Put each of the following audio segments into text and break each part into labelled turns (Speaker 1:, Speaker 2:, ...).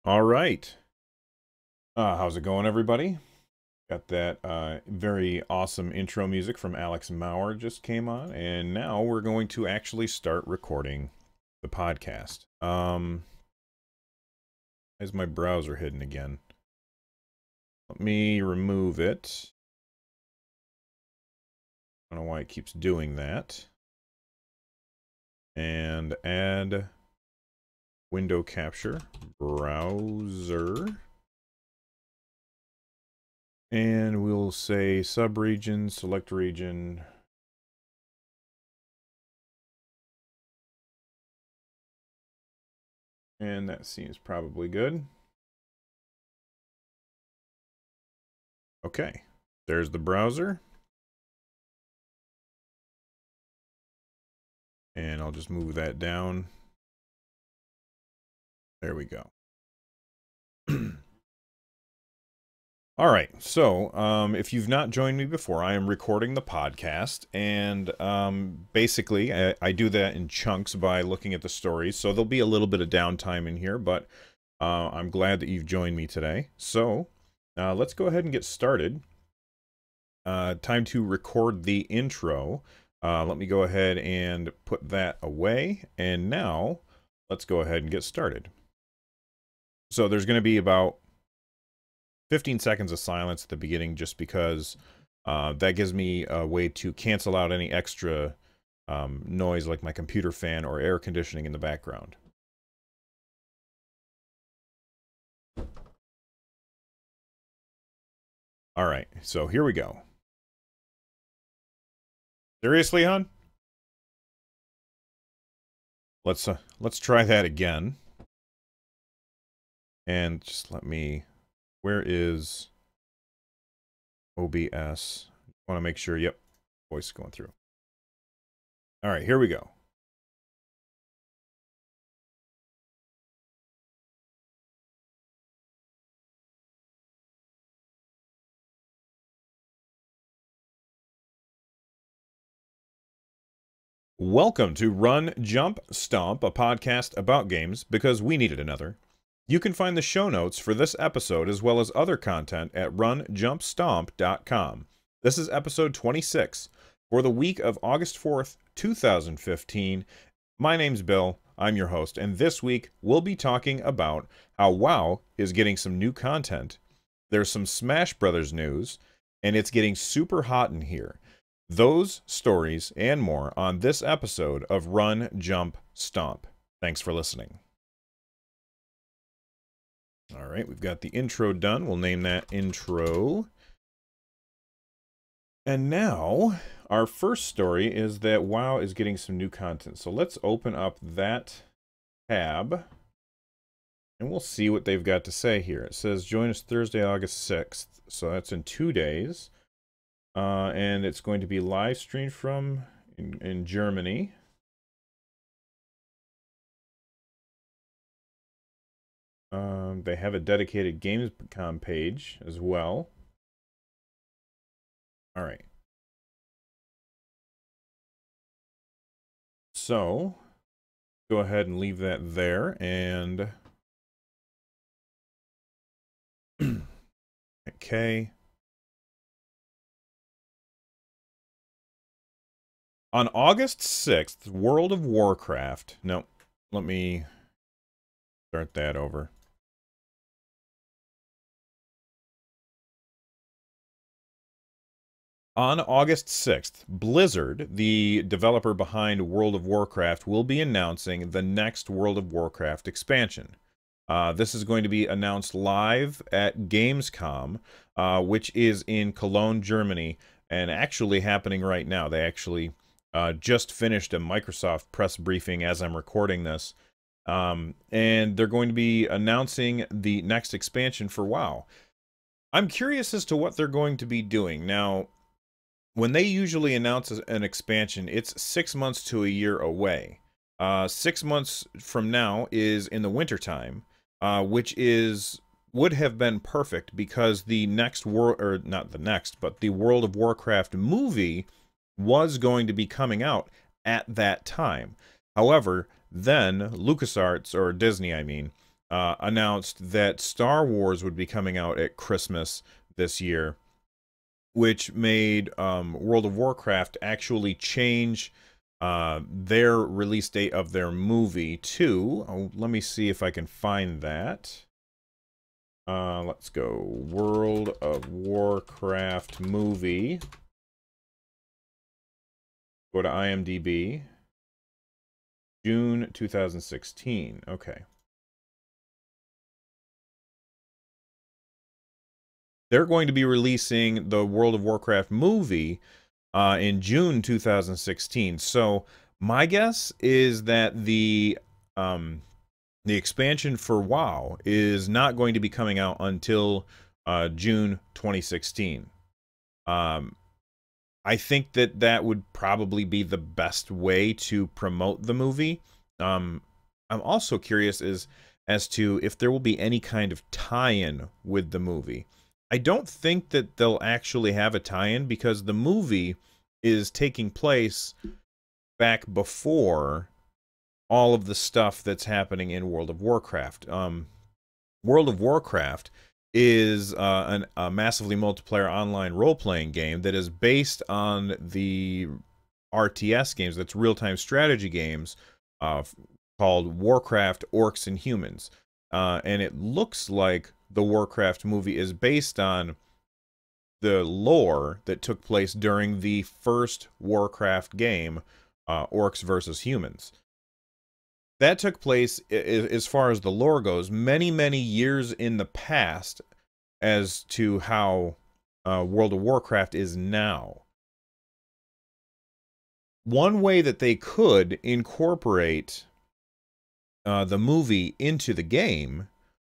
Speaker 1: All right. How's it going, everybody? Got that very awesome intro music from Alex Maurer just came on, and now we're going to actually start recording the podcast. Is my browser hidden again? Let me remove it. I don't know why it keeps doing that. And add window capture, browser. And we'll say subregion, select region. And that seems probably good. Okay, there's the browser. And I'll just move that down. There we go. All right, so if you've not joined me before, I am recording the podcast, and basically I do that in chunks by looking at the stories, so there'll be a little bit of downtime in here, but I'm glad that you've joined me today. So let's go ahead and get started. Time to record the intro. Let me go ahead and put that away, and now let's go ahead and get started. So there's going to be about 15 seconds of silence at the beginning, just because that gives me a way to cancel out any extra noise like my computer fan or air conditioning in the background. All right, so here we go. Seriously, hon? Let's try that again. And just let me, where is OBS? I want to make sure, yep, voice going through. All right, here we go. Welcome to Run, Jump, Stomp, a podcast about games because we needed another. You can find the show notes for this episode as well as other content at runjumpstomp.com. This is episode 26 for the week of August 4th, 2015. My name's Bill, I'm your host, and this week we'll be talking about how WoW is getting some new content. There's some Smash Brothers news, and it's getting super hot in here. Those stories and more on this episode of Run, Jump, Stomp. Thanks for listening. All right, we've got the intro done. We'll name that intro. And now, our first story is that WoW is getting some new content. So let's open up that tab, and we'll see what they've got to say here. It says, join us Thursday, August 6th. So that's in 2 days. And it's going to be live streamed from in Germany. They have a dedicated Gamescom page as well. All right. So, go ahead and leave that there, and okay. On August 6th, World of Warcraft. No, let me start that over. On August 6th, Blizzard, the developer behind World of Warcraft, will be announcing the next World of Warcraft expansion. This is going to be announced live at Gamescom, which is in Cologne, Germany, and actually happening right now. They actually just finished a Microsoft press briefing as I'm recording this. And they're going to be announcing the next expansion for WoW. I'm curious as to what they're going to be doing. Now, when they usually announce an expansion, it's 6 months to a year away. 6 months from now is in the wintertime, which would have been perfect because the next not the next, but the World of Warcraft movie was going to be coming out at that time. However, then LucasArts, or Disney, I mean, announced that Star Wars would be coming out at Christmas this year, which made World of Warcraft actually change their release date of their movie to, oh, let me see if I can find that. Let's go. World of Warcraft movie. Go to IMDb. June 2016. Okay. They're going to be releasing the World of Warcraft movie in June 2016. So my guess is that the expansion for WoW is not going to be coming out until June 2016. I think that that would probably be the best way to promote the movie. I'm also curious as to if there will be any kind of tie-in with the movie. I don't think that they'll actually have a tie-in because the movie is taking place back before all of the stuff that's happening in World of Warcraft. World of Warcraft is a massively multiplayer online role-playing game that is based on the RTS games, that's real-time strategy games, called Warcraft Orcs and Humans. And it looks like the Warcraft movie is based on the lore that took place during the first Warcraft game, Orcs versus Humans. That took place, as far as the lore goes, many, many years in the past as to how World of Warcraft is now. One way that they could incorporate the movie into the game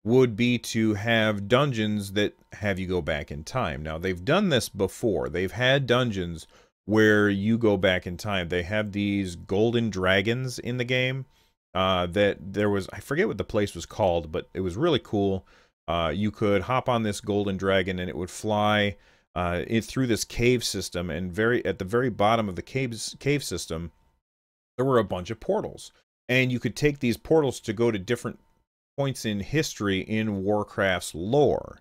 Speaker 1: would be to have dungeons that have you go back in time. Now, they've done this before. They've had dungeons where you go back in time. They have these golden dragons in the game. That there was, I forget what the place was called, but it was really cool. You could hop on this golden dragon and it would fly through this cave system, and at the very bottom of the cave system, there were a bunch of portals. And you could take these portals to go to different points in history in Warcraft's lore.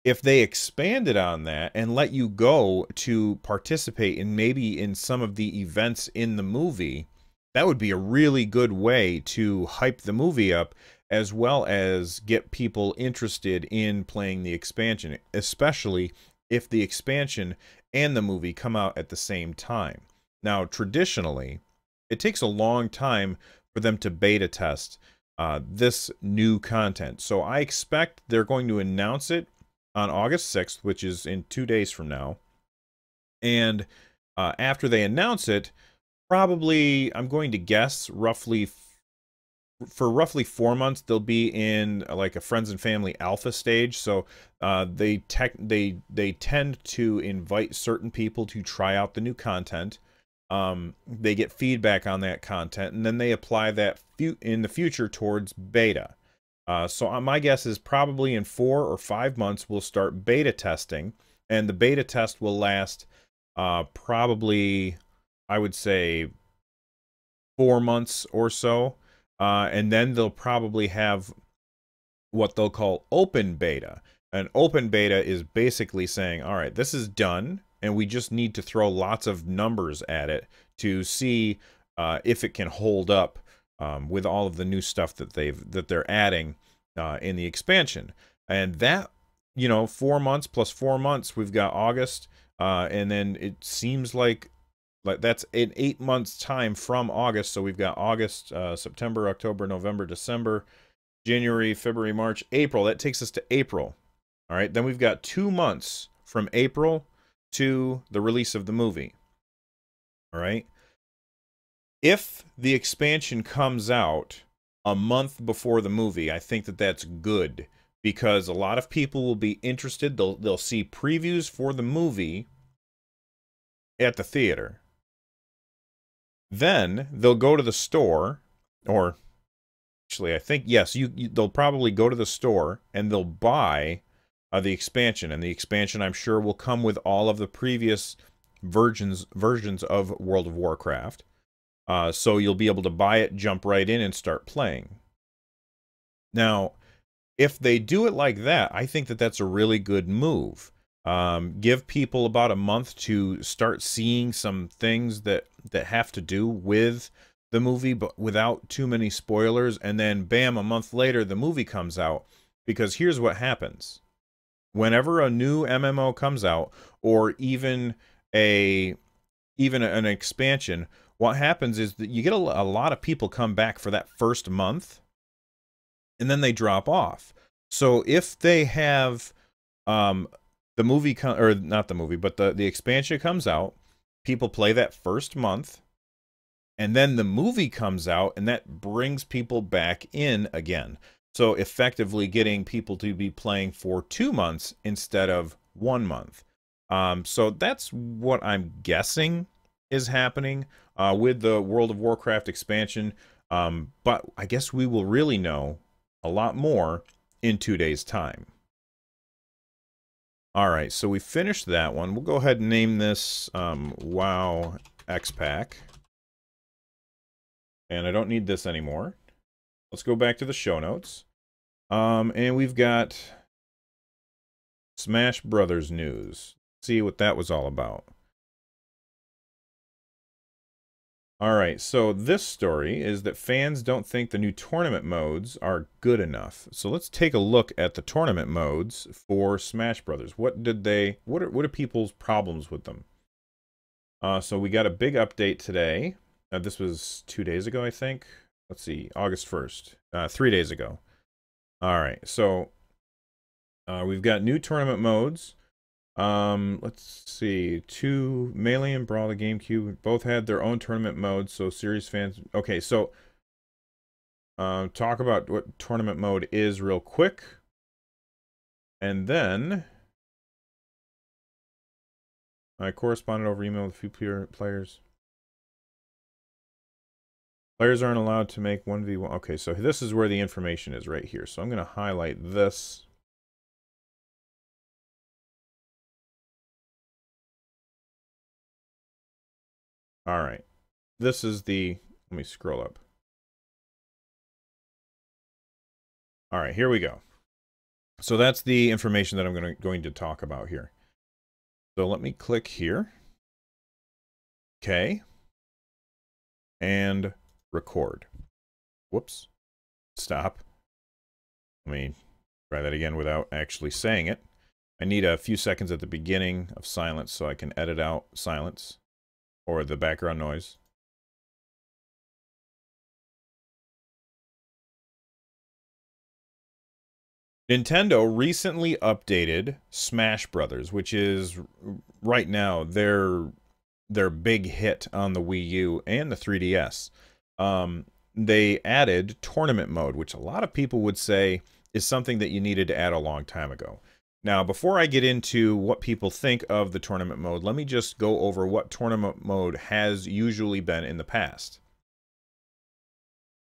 Speaker 1: If they expanded on that and let you go to participate in maybe in some of the events in the movie, that would be a really good way to hype the movie up, as well as get people interested in playing the expansion, especially if the expansion and the movie come out at the same time. Now, traditionally, it takes a long time for them to beta test this new content. So I expect they're going to announce it on August 6th, which is in 2 days from now. And after they announce it, probably, I'm going to guess, for roughly 4 months, they'll be in like a friends and family alpha stage. So they tend to invite certain people to try out the new content. They get feedback on that content, and then they apply that in the future towards beta. So my guess is probably in 4 or 5 months we'll start beta testing, and the beta test will last probably, I would say, 4 months or so, and then they'll probably have what they'll call open beta. And open beta is basically saying, all right, this is done, and we just need to throw lots of numbers at it to see if it can hold up with all of the new stuff that they're adding in the expansion. And that, 4 months plus 4 months, we've got August, and then it seems like that's in 8 months time from August. So we've got August, September, October, November, December, January, February, March, April. That takes us to April. All right, then we've got 2 months from April to the release of the movie. All right, if the expansion comes out a month before the movie, I think that that's good, because a lot of people will be interested. They'll see previews for the movie at the theater. Then they'll go to the store, or actually, I think, yes, they'll probably go to the store and they'll buy the expansion. And the expansion, I'm sure, will come with all of the previous versions of World of Warcraft. So you'll be able to buy it, jump right in, and start playing. Now, if they do it like that, I think that that's a really good move. Give people about a month to start seeing some things that have to do with the movie, but without too many spoilers. And then, bam, a month later, the movie comes out. Because here's what happens. Whenever a new MMO comes out, or even an expansion, what happens is that you get a lot of people come back for that first month, and then they drop off. So if they have the movie or not the movie, but the expansion comes out, people play that first month, and then the movie comes out, and that brings people back in again. So effectively getting people to be playing for 2 months instead of 1 month. So that's what I'm guessing is happening with the World of Warcraft expansion. But I guess we will really know a lot more in 2 days' time. All right, so we finished that one. We'll go ahead and name this WoW X-Pack. And I don't need this anymore. Let's go back to the show notes. And we've got Smash Brothers news. See what that was all about. Alright, so this story is that fans don't think the new tournament modes are good enough. So let's take a look at the tournament modes for Smash Brothers. What are people's problems with them? So we got a big update today. This was 2 days ago, I think. Let's see, August 1st. 3 days ago. Alright, so we've got new tournament modes. Let's see, Melee and Brawl, the GameCube, both had their own tournament modes, so series fans... Okay, so talk about what tournament mode is real quick. And then I corresponded over email with a few players. Players aren't allowed to make 1v1. Okay, so this is where the information is right here. So I'm going to highlight this. All right. This is the... Let me scroll up. All right, here we go. So that's the information that I'm going to talk about here. So let me click here. Okay. And record. Whoops. Stop. Let me try that again without actually saying it. I need a few seconds at the beginning of silence so I can edit out silence or the background noise. Nintendo recently updated Smash Brothers, which is right now their big hit on the Wii U and the 3DS. They added tournament mode, which a lot of people would say is something that you needed to add a long time ago. Now, before I get into what people think of the tournament mode, let me just go over what tournament mode has usually been in the past.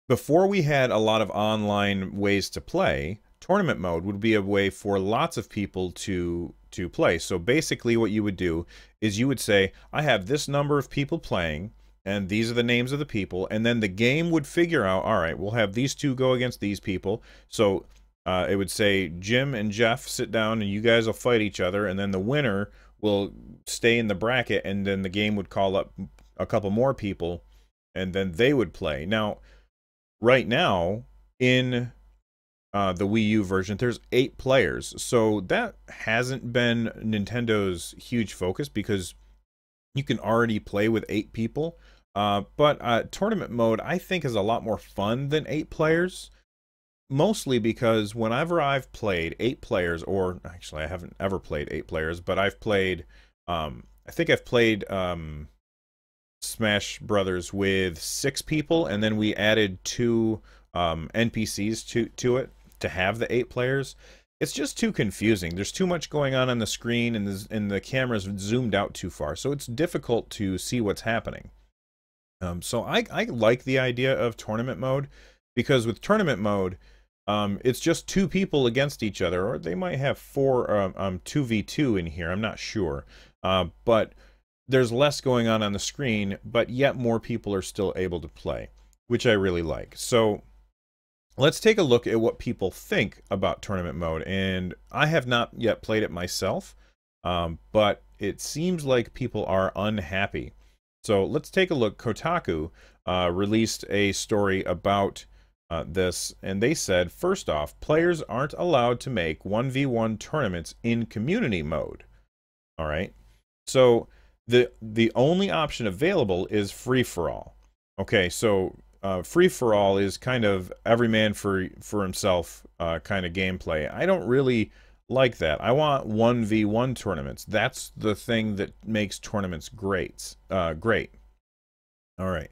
Speaker 1: Before we had a lot of online ways to play, tournament mode would be a way for lots of people to play. So basically what you would do is you would say, I have this number of people playing, and these are the names of the people, and then the game would figure out, all right, we'll have these two go against these people. So it would say, Jim and Jeff, sit down, and you guys will fight each other, and then the winner will stay in the bracket, and then the game would call up a couple more people, and then they would play. Now, right now, in the Wii U version, there's 8 players. So that hasn't been Nintendo's huge focus because you can already play with 8 people. But tournament mode, I think, is a lot more fun than 8 players. Mostly because whenever I've played 8 players, or actually I haven't ever played 8 players, but I've played, I think I've played Smash Brothers with 6 people, and then we added 2 NPCs to it to have the 8 players. It's just too confusing. There's too much going on the screen, and the camera's zoomed out too far, so it's difficult to see what's happening. So I like the idea of tournament mode, because with tournament mode, it's just 2 people against each other, or they might have 2v2 in here, I'm not sure. But there's less going on the screen, but yet more people are still able to play, which I really like. So let's take a look at what people think about tournament mode. And I have not yet played it myself, but it seems like people are unhappy. So let's take a look. Kotaku released a story about this, and they said, first off, players aren't allowed to make 1v1 tournaments in community mode. All right. So the only option available is free-for-all. Okay, so free-for-all is kind of every man for himself kind of gameplay. I don't really like that. I want 1v1 tournaments. That's the thing that makes tournaments great. Great. All right.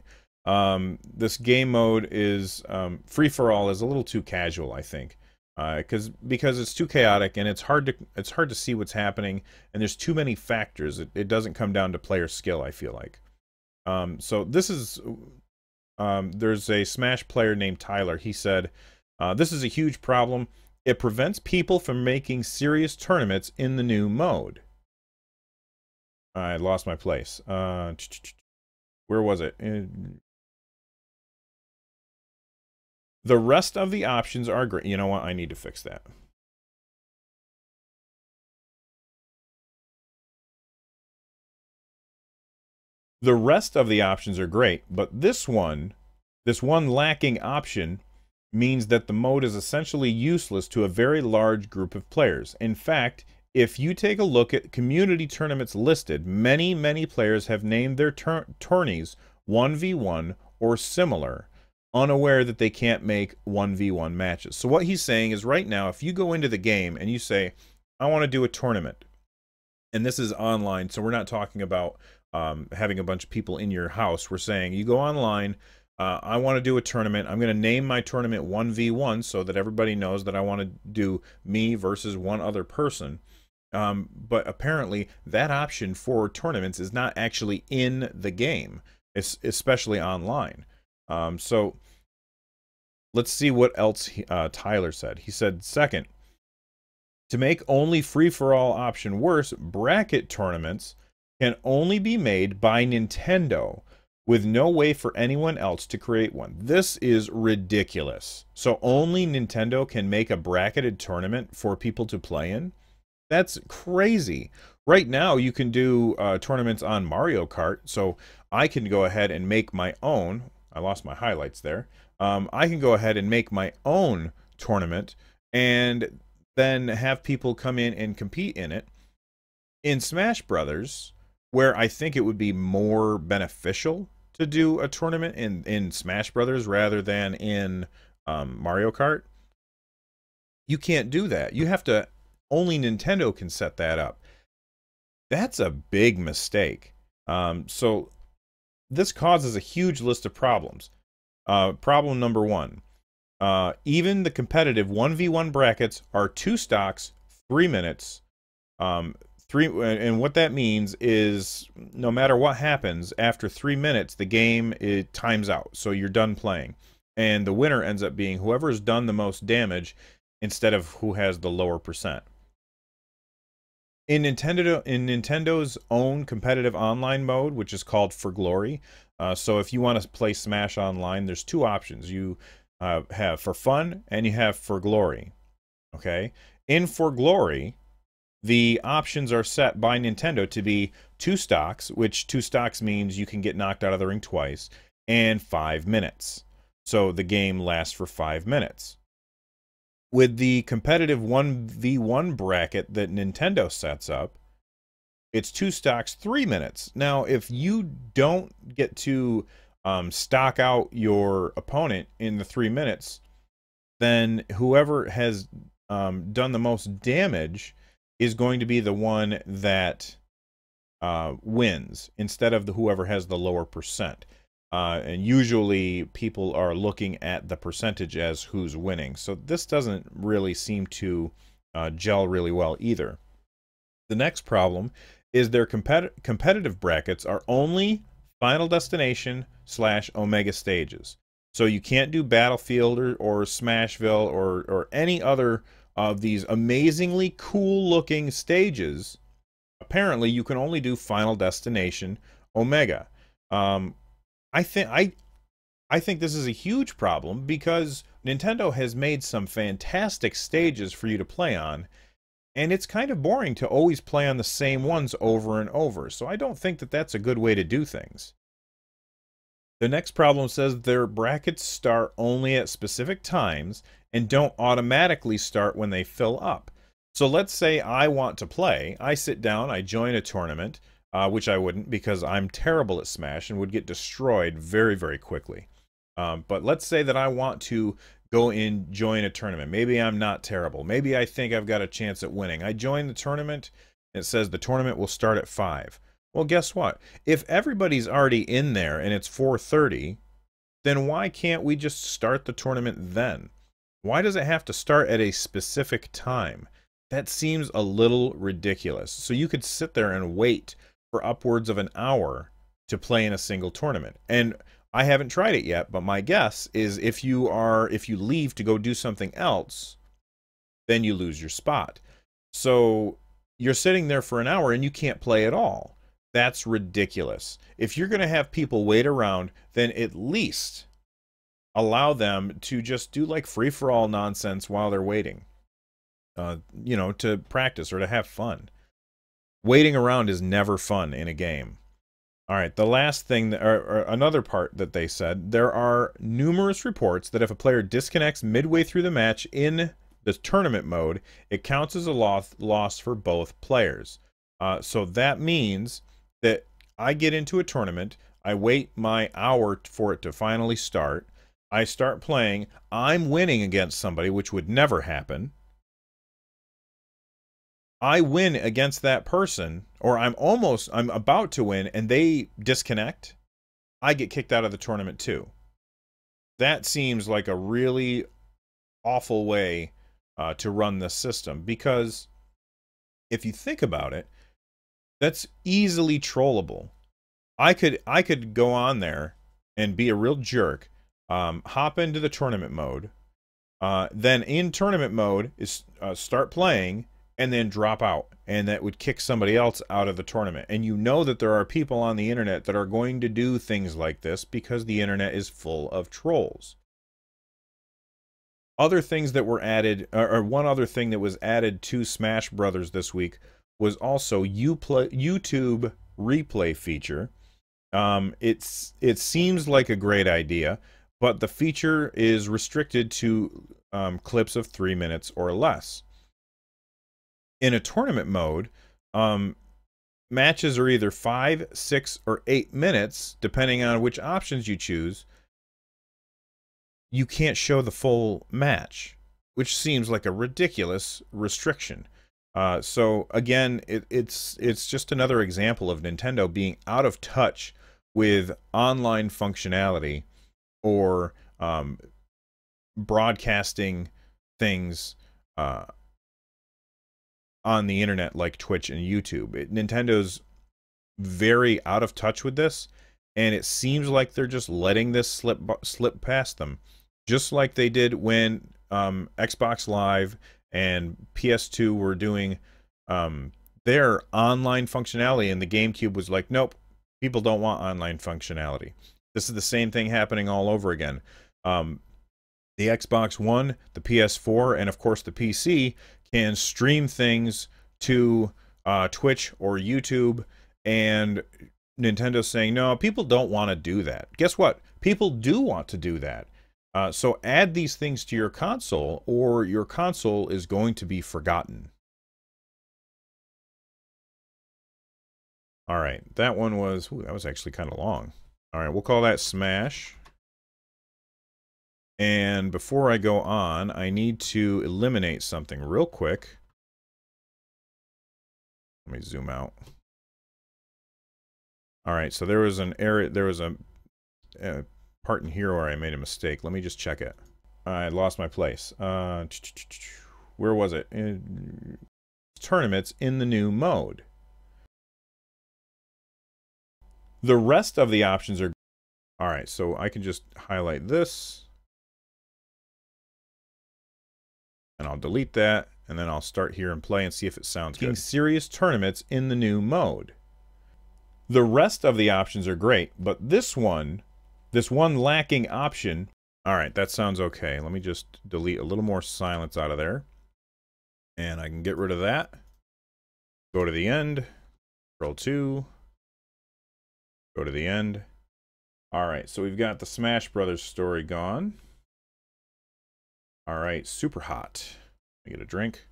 Speaker 1: This game mode is free-for-all is a little too casual, I think. Because it's too chaotic and it's hard to see what's happening, and there's too many factors. It doesn't come down to player skill, I feel like. So this is there's a Smash player named Tyler. He said, this is a huge problem. It prevents people from making serious tournaments in the new mode. I lost my place. Where was it? The rest of the options are great. You know what? I need to fix that. The rest of the options are great, but this one lacking option means that the mode is essentially useless to a very large group of players. In fact, if you take a look at community tournaments listed, many players have named their tourneys 1v1 or similar, unaware that they can't make 1v1 matches. So what he's saying is right now, if you go into the game and you say, I want to do a tournament, and this is online, so we're not talking about having a bunch of people in your house. We're saying you go online, I want to do a tournament. I'm going to name my tournament 1v1 so that everybody knows that I want to do me versus one other person. But apparently that option for tournaments is not actually in the game, especially online. So let's see what else Tyler said. He said, second, to make only free-for-all option worse, bracket tournaments can only be made by Nintendo with no way for anyone else to create one. This is ridiculous. So only Nintendo can make a bracketed tournament for people to play in? That's crazy. Right now, you can do tournaments on Mario Kart, so I can go ahead and make my own. I lost my highlights there. I can go ahead and make my own tournament and then have people come in and compete in it. In Smash Brothers, where I think it would be more beneficial to do a tournament in Smash Brothers rather than in Mario Kart, you can't do that. You have to, only Nintendo can set that up. That's a big mistake. So this causes a huge list of problems. Problem number one, even the competitive 1v1 brackets are 2 stocks, 3 minutes. And what that means is no matter what happens, after 3 minutes, the game times out. So you're done playing. And the winner ends up being whoever has done the most damage instead of who has the lower percent. In Nintendo's own competitive online mode, which is called For Glory, so if you want to play Smash online, there's 2 options. You have For Fun and you have For Glory. Okay? In For Glory, the options are set by Nintendo to be 2 stocks, which 2 stocks means you can get knocked out of the ring twice, and 5 minutes. So the game lasts for 5 minutes. With the competitive 1v1 bracket that Nintendo sets up, it's 2 stocks, 3 minutes. Now, if you don't get to stock out your opponent in the 3 minutes, then whoever has done the most damage is going to be the one that wins instead of whoever has the lower percent. And usually people are looking at the percentage as who's winning. So this doesn't really seem to gel really well either. The next problem is their competitive brackets are only Final Destination / Omega stages. So you can't do Battlefield or Smashville or any other of these amazingly cool looking stages. Apparently you can only do Final Destination Omega. I think this is a huge problem because Nintendo has made some fantastic stages for you to play on, and it's kind of boring to always play on the same ones over and over, so I don't think that that's a good way to do things. The next problem says their brackets start only at specific times and don't automatically start when they fill up. So let's say I want to play. I sit down, I join a tournament, which I wouldn't because I'm terrible at Smash and would get destroyed very, very quickly. But let's say that I want to go and join a tournament. Maybe I'm not terrible. Maybe I think I've got a chance at winning. I join the tournament, and it says the tournament will start at 5. Well, guess what? If everybody's already in there and it's 4:30, then why can't we just start the tournament then? Why does it have to start at a specific time? That seems a little ridiculous. So you could sit there and wait for upwards of an hour to play in a single tournament. And I haven't tried it yet, but my guess is if you leave to go do something else, then you lose your spot. So you're sitting there for an hour and you can't play at all. That's ridiculous. If you're going to have people wait around, then at least allow them to just do like free-for-all nonsense while they're waiting. You know, to practice or to have fun. Waiting around is never fun in a game. All right, the last thing, or another part that they said, there are numerous reports that if a player disconnects midway through the match in the tournament mode, it counts as a loss for both players. So that means that I get into a tournament, I wait my hour for it to finally start, I start playing, I'm winning against somebody, which would never happen. I win against that person, or I'm about to win, and they disconnect, I get kicked out of the tournament too. That seems like a really awful way to run this system, because if you think about it, that's easily trollable. I could go on there and be a real jerk, hop into the tournament mode, then in tournament mode is start playing, and then drop out, and that would kick somebody else out of the tournament. And you know that there are people on the internet that are going to do things like this because the internet is full of trolls. Other things that were added, or one other thing that was added to Smash Brothers this week was also YouTube replay feature. It seems like a great idea, but the feature is restricted to clips of 3 minutes or less. In a tournament mode, matches are either 5, 6, or 8 minutes, depending on which options you choose. You can't show the full match, which seems like a ridiculous restriction. So again, it's just another example of Nintendo being out of touch with online functionality or broadcasting things on the internet like Twitch and YouTube. Nintendo's very out of touch with this, and it seems like they're just letting this slip past them, just like they did when Xbox Live and PS2 were doing their online functionality, and the GameCube was like, nope, people don't want online functionality. This is the same thing happening all over again. The Xbox One, the PS4, and of course the PC can stream things to Twitch or YouTube, and Nintendo's saying, no, people don't want to do that. Guess what? People do want to do that. So add these things to your console, or your console is going to be forgotten. All right, that one was, that was actually kind of long. All right, we'll call that Smash. And before I go on, I need to eliminate something real quick. Let me zoom out. All right, so there was an error. There was a part in here where I made a mistake. Let me just check it. I lost my place. Where was it? Tournaments in the new mode. The rest of the options are... All right, so I can just highlight this. And I'll delete that, and then I'll start here and play and see if it sounds good. Serious tournaments in the new mode. The rest of the options are great, but this This one lacking option. All right, that sounds okay. Let me just delete a little more silence out of there. And I can get rid of that. Go to the end. Control 2. Go to the end. All right, so we've got the Smash Brothers story gone. All right, super hot. Let me get a drink.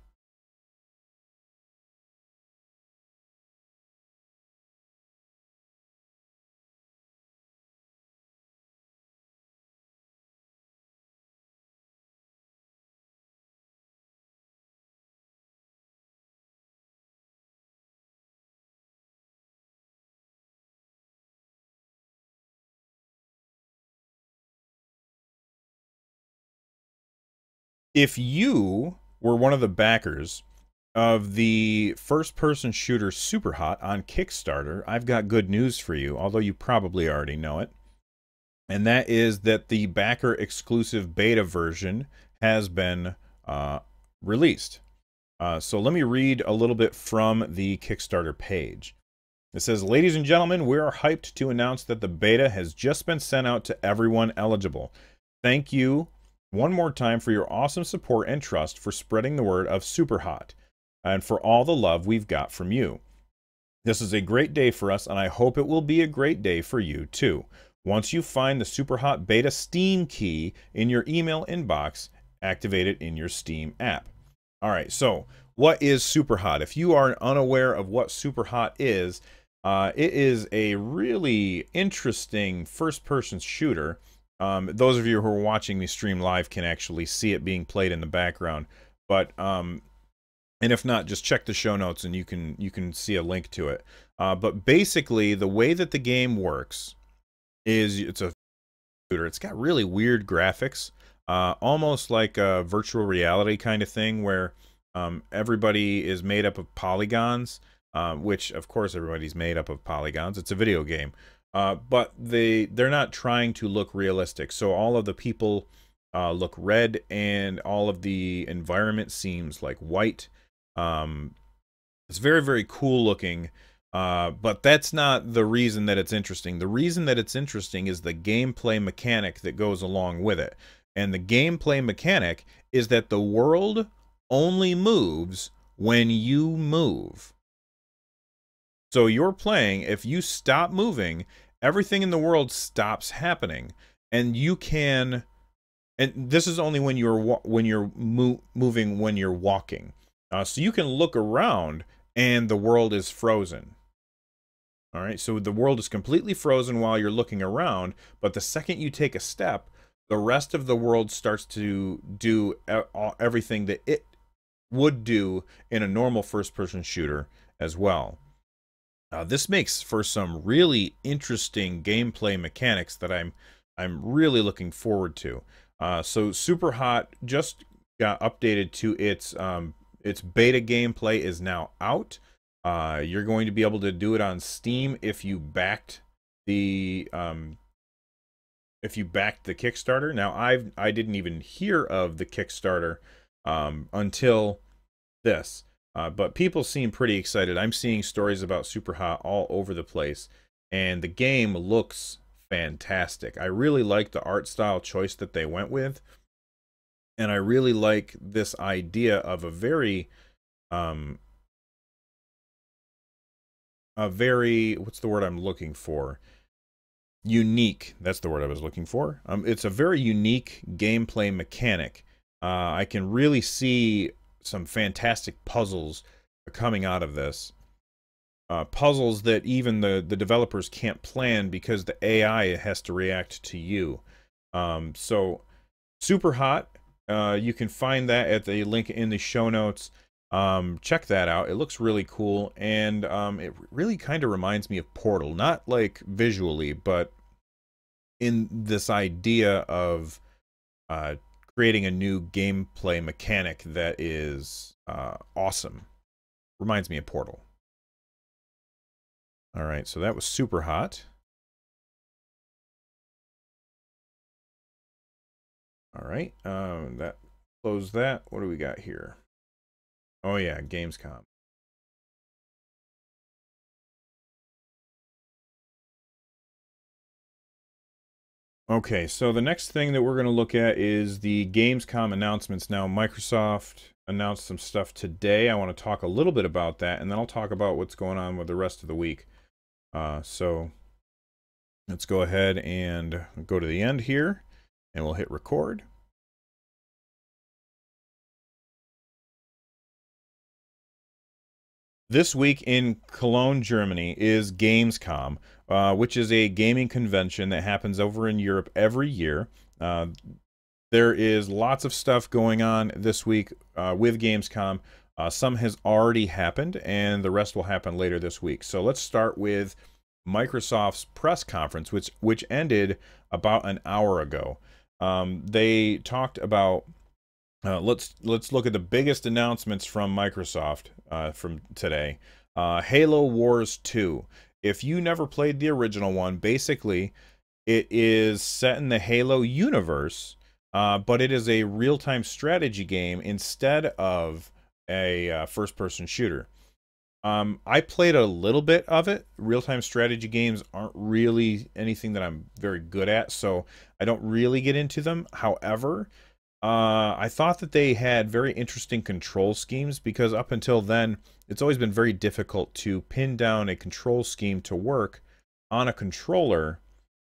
Speaker 1: If you were one of the backers of the first-person shooter Superhot on Kickstarter, I've got good news for you, although you probably already know it. And that is that the backer-exclusive beta version has been released. So let me read a little bit from the Kickstarter page. It says, "Ladies and gentlemen, we are hyped to announce that the beta has just been sent out to everyone eligible. Thank you one more time for your awesome support and trust for spreading the word of Superhot, and for all the love we've got from you. This is a great day for us, and I hope it will be a great day for you too. Once you find the Superhot beta Steam key in your email inbox, activate it in your Steam app." All right, so what is Superhot? If you are unaware of what Superhot is, it is a really interesting first-person shooter. Those of you who are watching me stream live can actually see it being played in the background. But and if not, just check the show notes and you can see a link to it. But basically, the way that the game works is it's a shooter. It's got really weird graphics, almost like a virtual reality kind of thing, where everybody is made up of polygons. Which, of course, everybody's made up of polygons. It's a video game. But they're not trying to look realistic. So all of the people look red, and all of the environment seems like white. It's very, very cool looking. But that's not the reason that it's interesting. The reason that it's interesting is the gameplay mechanic that goes along with it. And the gameplay mechanic is that the world only moves when you move. So you're playing, if you stop moving, everything in the world stops happening, and you can, and this is only when you're moving when you're walking. So you can look around and the world is frozen. All right, so the world is completely frozen while you're looking around, but the second you take a step, the rest of the world starts to do everything that it would do in a normal first-person shooter as well. This makes for some really interesting gameplay mechanics that I'm really looking forward to. So Superhot just got updated to its beta gameplay is now out. You're going to be able to do it on Steam if you backed the Kickstarter. Now I didn't even hear of the Kickstarter until this. But people seem pretty excited. I'm seeing stories about Superhot all over the place, and the game looks fantastic. I really like the art style choice that they went with, and I really like this idea of a very what's the word I'm looking for? Unique. That's the word I was looking for. It's a very unique gameplay mechanic. I can really see some fantastic puzzles coming out of this. Puzzles that even the developers can't plan because the AI has to react to you. So Superhot, you can find that at the link in the show notes. Check that out. It looks really cool, and it really kind of reminds me of Portal, not like visually, but in this idea of creating a new gameplay mechanic that is awesome. Reminds me of Portal. All right, so that was Superhot. All right, that close that. What do we got here? Oh yeah, Gamescom. Okay, so the next thing that we're going to look at is the Gamescom announcements. Now, Microsoft announced some stuff today. I want to talk a little bit about that, and then I'll talk about what's going on with the rest of the week. So let's go ahead and go to the end here, and we'll hit record. This week in Cologne, Germany is Gamescom, which is a gaming convention that happens over in Europe every year. There is lots of stuff going on this week with Gamescom. Some has already happened, and the rest will happen later this week. So let's start with Microsoft's press conference, which ended about an hour ago. They talked about let's look at the biggest announcements from Microsoft from today. Halo Wars 2. If you never played the original one, basically it is set in the Halo universe, but it is a real-time strategy game instead of a first-person shooter. I played a little bit of it. Real-time strategy games aren't really anything that I'm very good at, so I don't really get into them. However, I thought that they had very interesting control schemes, because up until then, it's always been very difficult to pin down a control scheme to work on a controller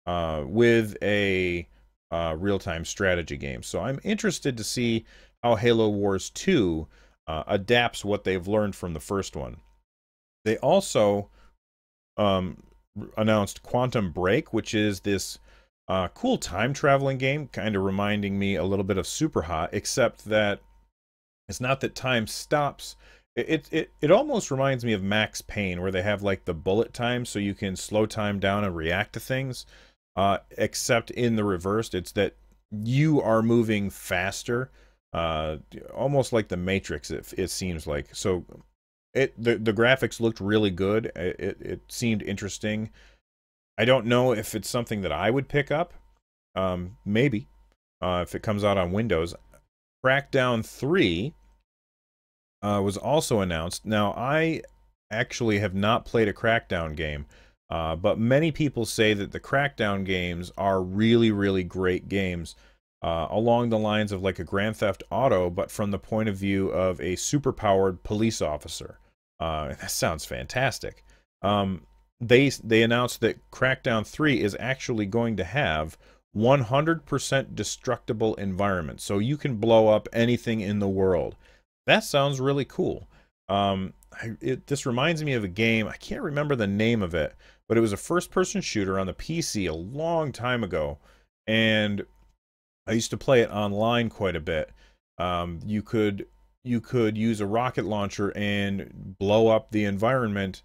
Speaker 1: with a real-time strategy game. So I'm interested to see how Halo Wars 2 adapts what they've learned from the first one. They also announced Quantum Break, which is this cool time traveling game, kind of reminding me a little bit of Superhot, except that it's not that time stops. It almost reminds me of Max Payne, where they have like the bullet time, so you can slow time down and react to things. Except in the reverse, it's that you are moving faster, almost like the Matrix. It seems like. So the graphics looked really good. It seemed interesting. I don't know if it's something that I would pick up. Maybe if it comes out on Windows. Crackdown 3 was also announced. Now, I actually have not played a Crackdown game, but many people say that the Crackdown games are really, really great games, along the lines of like a Grand Theft Auto, but from the point of view of a superpowered police officer. That sounds fantastic. They announced that Crackdown 3 is actually going to have 100% destructible environments, so you can blow up anything in the world. That sounds really cool. This reminds me of a game, I can't remember the name of it, but it was a first-person shooter on the PC a long time ago, and I used to play it online quite a bit. You could use a rocket launcher and blow up the environment.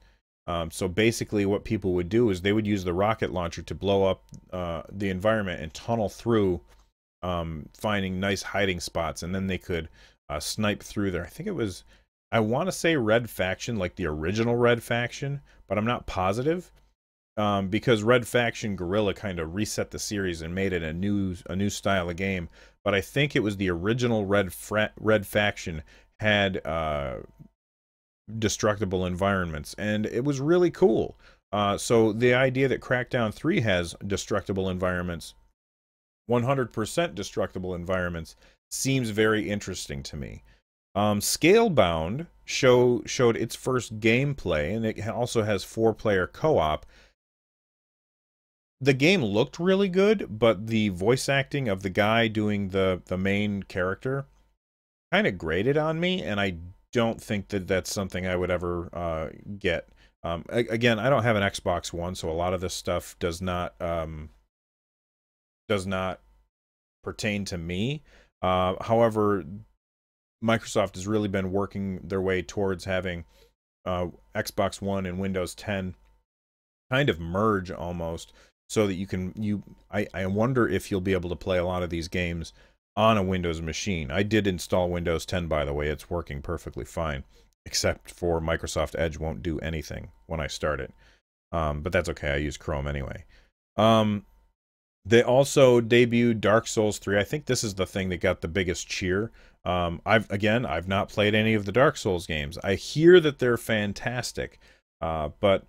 Speaker 1: So basically what people would do is they would use the rocket launcher to blow up the environment and tunnel through, finding nice hiding spots, and then they could snipe through there. I think it was, I want to say Red Faction, like the original Red Faction, but I'm not positive, because Red Faction Guerrilla kind of reset the series and made it a new style of game. But I think it was the original Red Faction had destructible environments, and it was really cool. So the idea that Crackdown 3 has destructible environments, 100% destructible environments, seems very interesting to me. Scalebound showed its first gameplay, and it also has 4-player co-op. The game looked really good, but the voice acting of the guy doing the main character kind of grated on me, and I don't think that that's something I would ever get. Again, I don't have an Xbox One, so a lot of this stuff does not pertain to me. However, Microsoft has really been working their way towards having Xbox One and Windows 10 kind of merge almost, so that you can I wonder if you'll be able to play a lot of these games on a Windows machine. I did install Windows 10, by the way. It's working perfectly fine, except for Microsoft Edge won't do anything when I start it. But that's okay. I use Chrome anyway. They also debuted Dark Souls 3. I think this is the thing that got the biggest cheer. I've not played any of the Dark Souls games. I hear that they're fantastic, but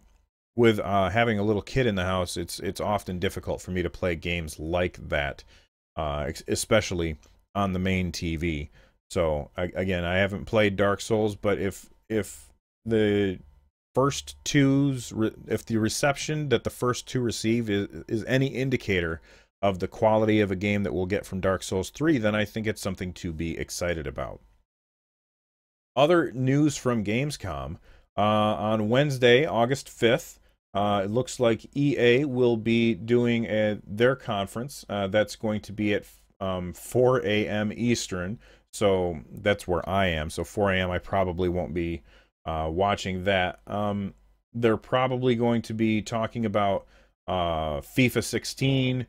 Speaker 1: with having a little kid in the house, it's often difficult for me to play games like that, especially on the main TV. So again, I haven't played Dark Souls, but if the first two's if the reception that the first two received is any indicator of the quality of a game that we'll get from Dark Souls 3, then I think it's something to be excited about. Other news from Gamescom, on Wednesday, August 5th, it looks like EA will be doing their conference. That's going to be at 4 a.m. Eastern, so that's where I am. So 4 a.m. I probably won't be watching that. They're probably going to be talking about FIFA 16,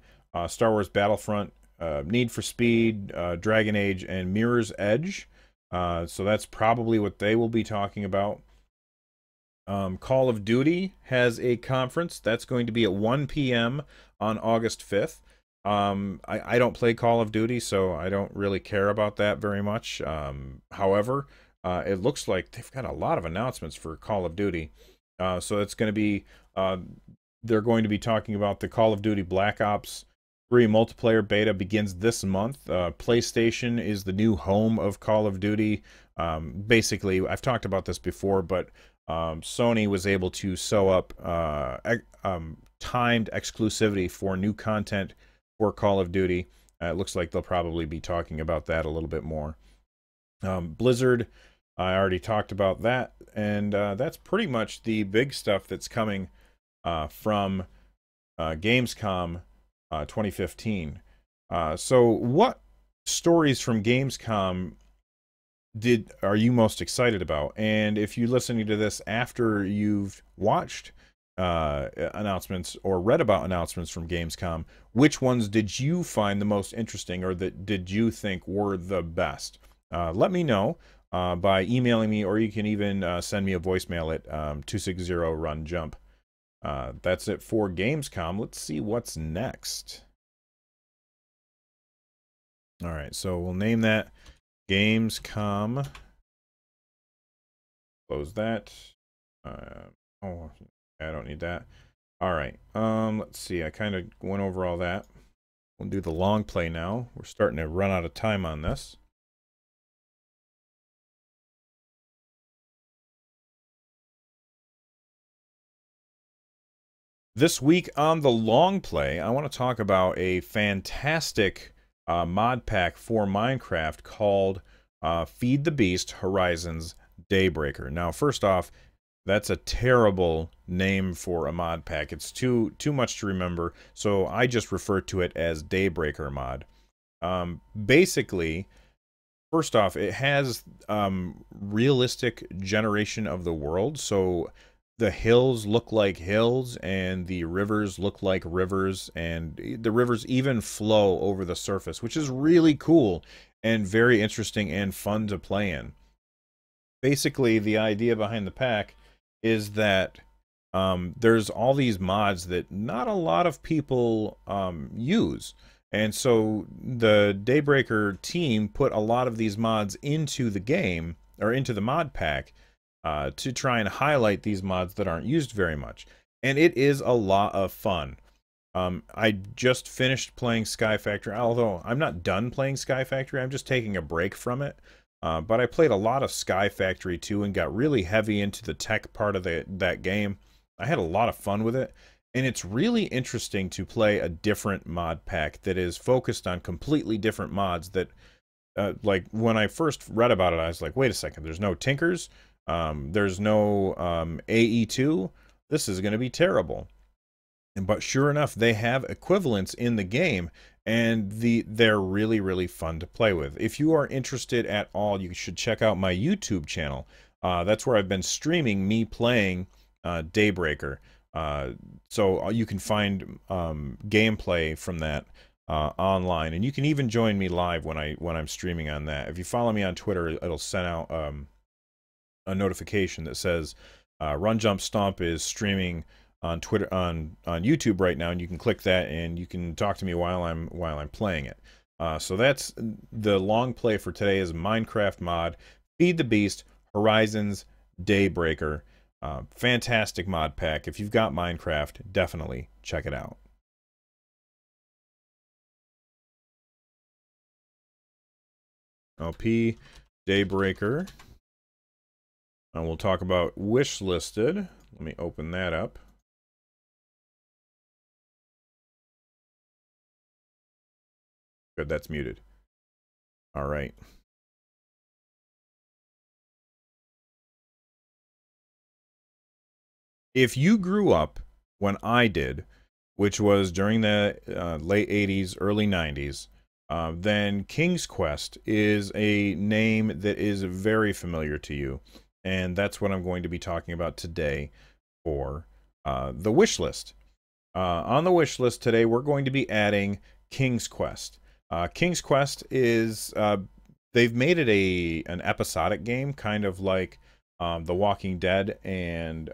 Speaker 1: Star Wars Battlefront, Need for Speed, Dragon Age, and Mirror's Edge. So that's probably what they will be talking about. Call of Duty has a conference. That's going to be at 1 p.m. on August 5th. I don't play Call of Duty, so I don't really care about that very much. However, it looks like they've got a lot of announcements for Call of Duty. So it's going to be, they're going to be talking about the Call of Duty Black Ops 3 multiplayer beta begins this month. PlayStation is the new home of Call of Duty. Basically, I've talked about this before, but Sony was able to sew up timed exclusivity for new content for Call of Duty. It looks like they'll probably be talking about that a little bit more. Blizzard, I already talked about that, and that's pretty much the big stuff that's coming from Gamescom 2015. So what stories from Gamescom are you most excited about? And if you're listening to this after you've watched announcements or read about announcements from Gamescom, which ones did you find the most interesting, or that did you think were the best? Let me know by emailing me, or you can even send me a voicemail at 260-RUN-JUMP. That's it for Gamescom. Let's see what's next. All right, so we'll name that Gamescom. Close that. Oh, I don't need that. All right. Let's see. I kind of went over all that. We'll do the long play now. We're starting to run out of time on this. This week on the long play, I want to talk about a fantastic mod pack for Minecraft called Feed the Beast Horizons Daybreaker. Now, first off, that's a terrible name for a mod pack. It's too much to remember, so I just refer to it as Daybreaker mod. Basically, first off, it has realistic generation of the world, so the hills look like hills, and the rivers look like rivers, and the rivers even flow over the surface, which is really cool and very interesting and fun to play in. Basically, the idea behind the pack is that there's all these mods that not a lot of people use. And so the Daybreaker team put a lot of these mods into the game, or into the mod pack, to try and highlight these mods that aren't used very much. And it is a lot of fun. I just finished playing Sky Factory, although I'm not done playing Sky Factory, I'm just taking a break from it. But I played a lot of Sky Factory 2 and got really heavy into the tech part of that game. I had a lot of fun with it. And it's really interesting to play a different mod pack that is focused on completely different mods that, like, when I first read about it, I was like, wait a second, there's no Tinkers? There's no AE2? This is going to be terrible. But sure enough, they have equivalents in the game, and they're really, really fun to play with. If you are interested at all, you should check out my YouTube channel. That's where I've been streaming me playing Daybreaker. So you can find gameplay from that online, and you can even join me live when I'm streaming on that. If you follow me on Twitter, it'll send out a notification that says Run Jump Stomp is streaming on Twitter on YouTube right now, and you can click that and you can talk to me while I'm playing it. So that's the long play for today, is Minecraft mod Feed the Beast Horizons Daybreaker. Fantastic mod pack. If you've got Minecraft, definitely check it out. LP Daybreaker. And we'll talk about wish listed. Let me open that up. Good, that's muted. All right. If you grew up when I did, which was during the late 80s, early 90s, then King's Quest is a name that is very familiar to you. And that's what I'm going to be talking about today for the wish list. On the wish list today, we're going to be adding King's Quest. King's Quest is, they've made it an episodic game, kind of like The Walking Dead and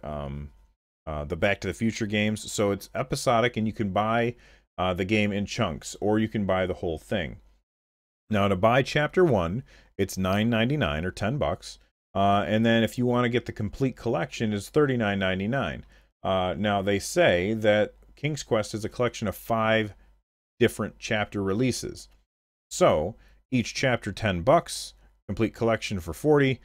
Speaker 1: the Back to the Future games. So it's episodic, and you can buy the game in chunks, or you can buy the whole thing. Now, to buy Chapter 1, it's $9.99 or $10. And then if you want to get the complete collection, it's $39.99. Now, they say that King's Quest is a collection of 5 different chapter releases. So, each chapter $10, complete collection for $40.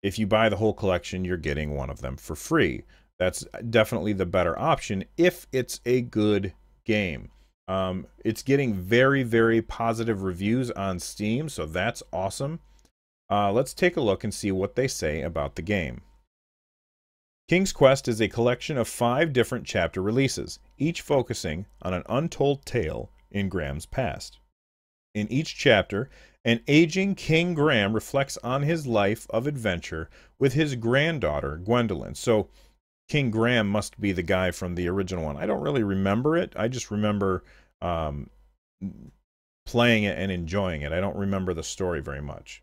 Speaker 1: If you buy the whole collection, you're getting one of them for free. That's definitely the better option if it's a good game. It's getting very, very positive reviews on Steam, so that's awesome. Let's take a look and see what they say about the game. King's Quest is a collection of 5 different chapter releases, each focusing on an untold tale in Graham's past. In each chapter, an aging King Graham reflects on his life of adventure with his granddaughter, Gwendolyn. So, King Graham must be the guy from the original one. I don't really remember it. I just remember playing it and enjoying it. I don't remember the story very much.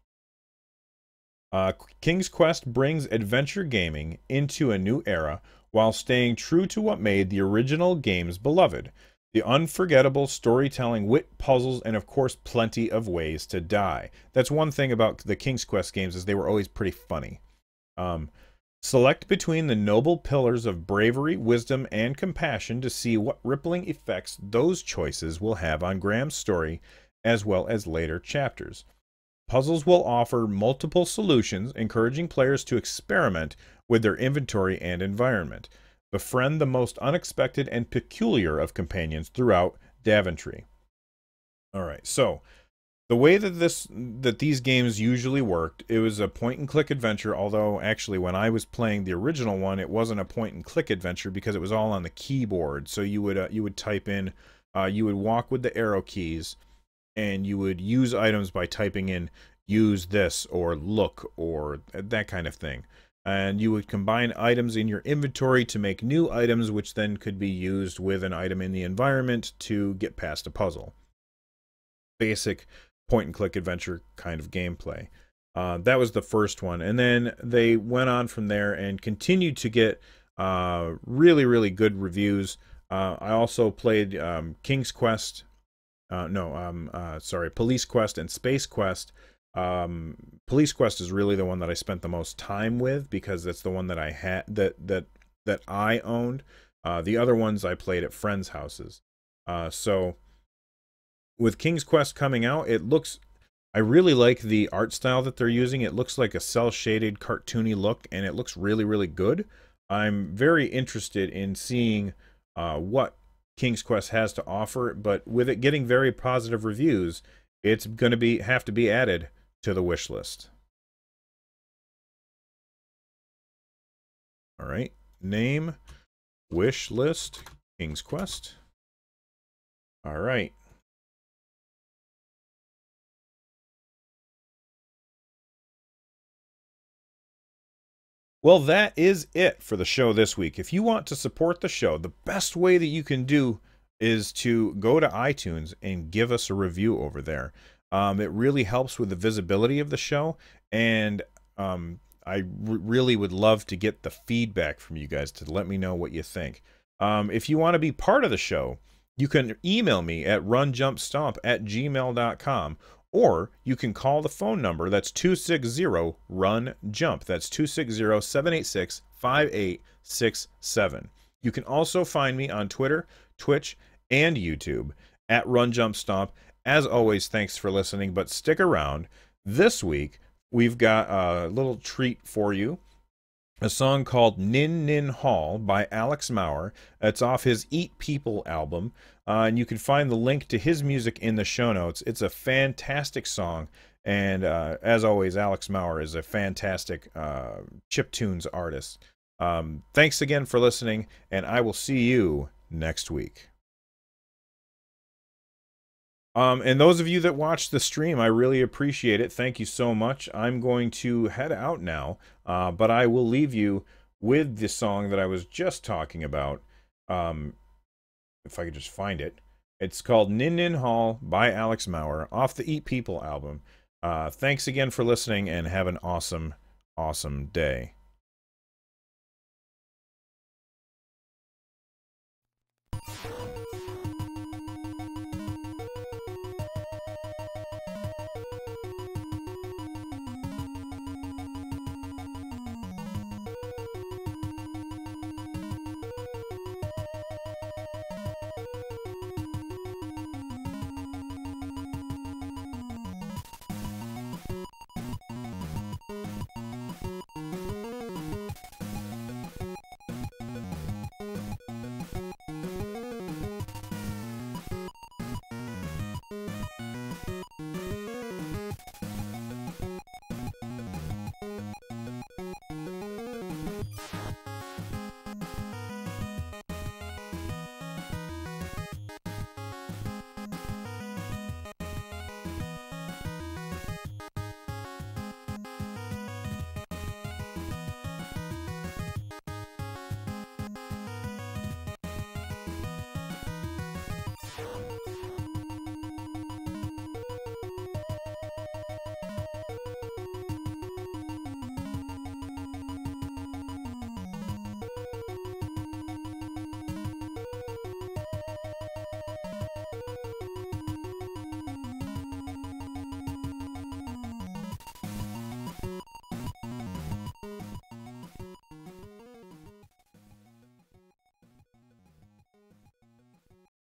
Speaker 1: King's Quest brings adventure gaming into a new era while staying true to what made the original games beloved. The unforgettable storytelling, wit, puzzles, and of course plenty of ways to die. That's one thing about the King's Quest games, is they were always pretty funny. Select between the noble pillars of bravery, wisdom, and compassion to see what rippling effects those choices will have on Graham's story, as well as later chapters. Puzzles will offer multiple solutions, encouraging players to experiment with their inventory and environment. Befriend the most unexpected and peculiar of companions throughout Daventry. Alright, so the way that these games usually worked, it was a point-and-click adventure, although actually when I was playing the original one, it wasn't a point-and-click adventure because it was all on the keyboard. So you would type in, you would walk with the arrow keys, and you would use items by typing in use this or look or that kind of thing. And you would combine items in your inventory to make new items, which then could be used with an item in the environment to get past a puzzle. Basic point-and-click adventure kind of gameplay. That was the first one. And then they went on from there and continued to get really, really good reviews. I also played King's Quest. Police Quest and Space Quest. Police Quest is really the one that I spent the most time with because that's the one that I had that I owned. The other ones I played at friends' houses. So with King's Quest coming out, I really like the art style that they're using. It looks like a cel-shaded, cartoony look, and it looks really, really good. I'm very interested in seeing what King's Quest has to offer, but with it getting very positive reviews, it's going to have to be added to the wish list. All right, name, wish list, King's Quest. All right. Well, that is it for the show this week. If you want to support the show, the best way that you can do is to go to iTunes and give us a review over there. It really helps with the visibility of the show, and I really would love to get the feedback from you guys to let me know what you think. If you want to be part of the show, you can email me at runjumpstomp@gmail.com, Or you can call the phone number. That's 260-RUN-JUMP. That's 260-786-5867. You can also find me on Twitter, Twitch, and YouTube at Run Jump Stomp. As always, thanks for listening, but stick around. This week, we've got a little treat for you. A song called Nin Nin Hall by Alex Maurer. It's off his Eat People album, and you can find the link to his music in the show notes. It's a fantastic song, and as always, Alex Maurer is a fantastic chiptunes artist. Thanks again for listening, and I will see you next week. And those of you that watched the stream, I really appreciate it. Thank you so much. I'm going to head out now, but I will leave you with the song that I was just talking about. If I could just find it. It's called Nin Nin Hall by Alex Maurer off the Eat People album. Thanks again for listening, and have an awesome, awesome day.